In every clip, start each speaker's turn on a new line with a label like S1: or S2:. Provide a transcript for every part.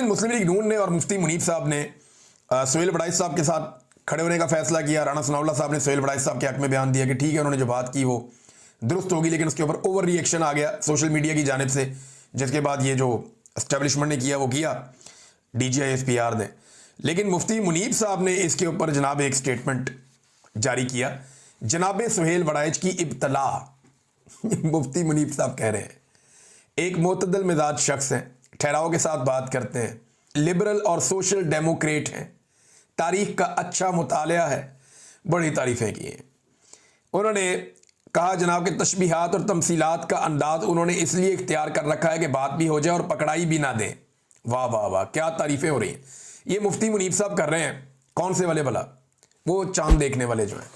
S1: मुस्लिम league नून ने और मुफ्ती मुनीब साहब ने सोहेल वड़ाइच साहब के साथ खड़े होने का फैसला किया। राणा सनाउल्लाह साहब ने सोहेल वड़ाइच साहब के हक में बयान दिया कि ठीक है, उन्होंने जो बात की वो दुरुस्त होगी, लेकिन उसके ऊपर ओवर रिएक्शन आ गया सोशल मीडिया की जानिब से, जिसके बाद ये जो एस्टेब्लिशमेंट ने किया वो किया DGISPR ने। लेकिन मुफ्ती मुनीब साहब ने इसके ऊपर जनाब एक स्टेटमेंट जारी किया, जनाब सोहेल वड़ाइच की इब्तला। मुफ्ती मुनीब साहब कह रहे हैं एक मोतदल मिजाज शख्स हैं, ठहराव के साथ बात करते हैं, लिबरल और सोशल डेमोक्रेट हैं, तारीख का अच्छा मुतालिया है, बड़ी तारीफ़ें की हैं। उन्होंने कहा जनाब के तशबीहात और तमसीलात का अंदाज उन्होंने इसलिए इख्तियार कर रखा है कि बात भी हो जाए और पकड़ाई भी ना दें। वाह वाह वाह, क्या तारीफ़ें हो रही हैं। ये मुफ्ती मुनीब साहब कर रहे हैं। कौन से वाले भला? वो चांद देखने वाले जो हैं,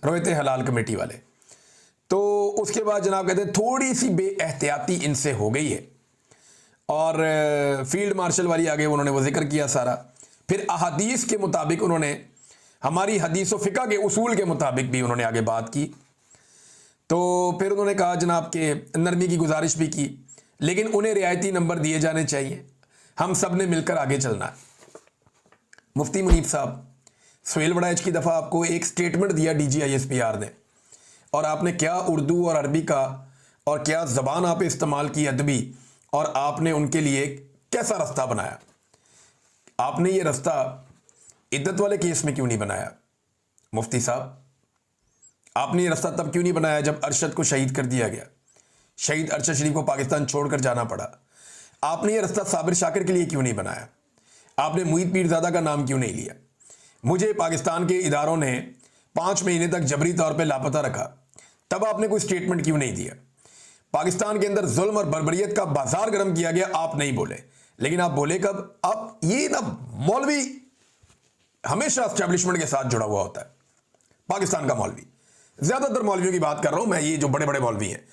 S1: रोयत हलाल कमेटी वाले। तो उसके बाद जनाब कहते हैं थोड़ी सी बेएहतियाती इनसे हो गई है, और फील्ड मार्शल वाली आगे उन्होंने वो जिक्र किया सारा। फिर अहादीस के मुताबिक उन्होंने हमारी हदीस व फ़िक़्ह के उसूल के मुताबिक भी उन्होंने आगे बात की। तो फिर उन्होंने कहा जनाब के नरमी की गुजारिश भी की, लेकिन उन्हें रियायती नंबर दिए जाने चाहिए, हम सब ने मिलकर आगे चलना है। मुफ्ती मुनीब साहब, सोहेल वड़ाइच की दफ़ा आपको एक स्टेटमेंट दिया DGISPR ने, और आपने क्या उर्दू और अरबी का और क्या ज़बान आप इस्तेमाल की अदबी, और आपने उनके लिए कैसा रास्ता बनाया। आपने ये रास्ता इद्दत वाले केस में क्यों नहीं बनाया? मुफ्ती साहब, आपने ये रास्ता तब क्यों नहीं बनाया जब अरशद को शहीद कर दिया गया, शहीद अरशद शरीफ को पाकिस्तान छोड़कर जाना पड़ा? आपने ये रास्ता साबिर शाकिर के लिए क्यों नहीं बनाया? आपने मुईद पीरज़ादा का नाम क्यों नहीं लिया? मुझे पाकिस्तान के इदारों ने 5 महीने तक जबरी तौर पर लापता रखा, तब आपने कोई स्टेटमेंट क्यों नहीं दिया? पाकिस्तान के अंदर जुल्म और बर्बरियत का बाजार गर्म किया गया, आप नहीं बोले। लेकिन आप बोले कब? आप ये ना, मौलवी हमेशा एस्टेब्लिशमेंट के साथ जुड़ा हुआ होता है, पाकिस्तान का मौलवी। ज्यादातर मौलवियों की बात कर रहा हूं मैं, ये जो बड़े बड़े मौलवी हैं,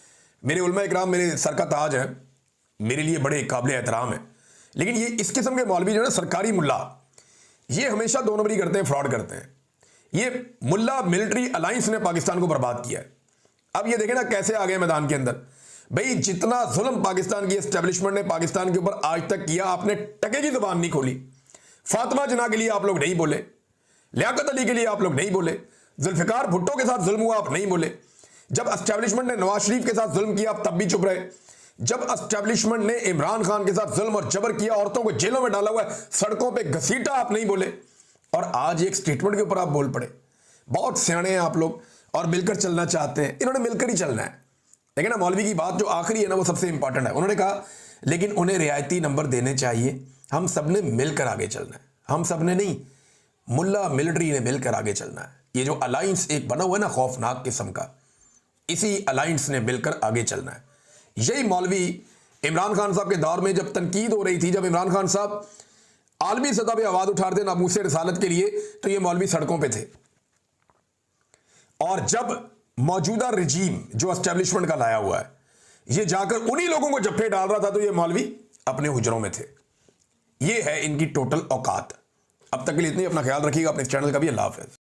S1: मेरे उलमा इकराम मेरे सर का ताज है, मेरे लिए बड़े काबिल एहतराम है। लेकिन ये इस किस्म के मौलवी जो है ना, सरकारी मुल्ला, ये हमेशा 2 नंबरी करते हैं, फ्रॉड करते हैं। ये मुल्ला मिलिट्री अलायंस ने पाकिस्तान को बर्बाद किया है। अब ये देखें ना कैसे आ गए मैदान के अंदर। भाई जितना जुल्म पाकिस्तान की एस्टेब्लिशमेंट ने पाकिस्तान के ऊपर आज तक किया, आपने टके की जुबान नहीं खोली। फातिमा जिन्ना के लिए आप लोग नहीं बोले, लियाकत अली के लिए आप लोग नहीं बोले, जुल्फिकार भुट्टो के साथ जुल्म हुआ आप नहीं बोले। जब एस्टेब्लिशमेंट ने नवाज शरीफ के साथ जुल्म किया आप तब भी चुप रहे। जब एस्टेब्लिशमेंट ने इमरान खान के साथ जुल्म और जबर किया, औरतों को जेलों में डाला हुआ है, सड़कों पर घसीटा, आप नहीं बोले। और आज एक स्टेटमेंट के ऊपर आप बोल पड़े। बहुत सियाणे हैं आप लोग और मिलकर चलना चाहते हैं, इन्होंने मिलकर ही चलना है। लेकिन ना मौलवी की बात जो आखिरी है ना, वो सबसे इंपॉर्टेंट है। उन्होंने कहा लेकिन उन्हें रियायती नंबर देने चाहिए, हम सब ने मिलकर आगे चलना है। हम सब ने नहीं, मुल्ला मिलिट्री ने मिलकर आगे चलना है। ये जो अलायंस एक बना हुआ है ना खौफनाक किस्म का, इसी अलायंस ने मिलकर आगे चलना है। यही मौलवी इमरान खान साहब के दौर में जब तनकीद हो रही थी, जब इमरान खान साहब आलमी सतह पर आवाज उठाते नामूस रिसालत के लिए, तो ये मौलवी सड़कों पर थे। और जब मौजूदा रिजीम जो एस्टेब्लिशमेंट का लाया हुआ है, ये जाकर उन्हीं लोगों को जफ्फे डाल रहा था, तो ये मौलवी अपने हुजरों में थे। ये है इनकी टोटल औकात। अब तक के लिए इतनी, अपना ख्याल रखिएगा, अपने चैनल का भी। अल्लाह हाफ़िज़।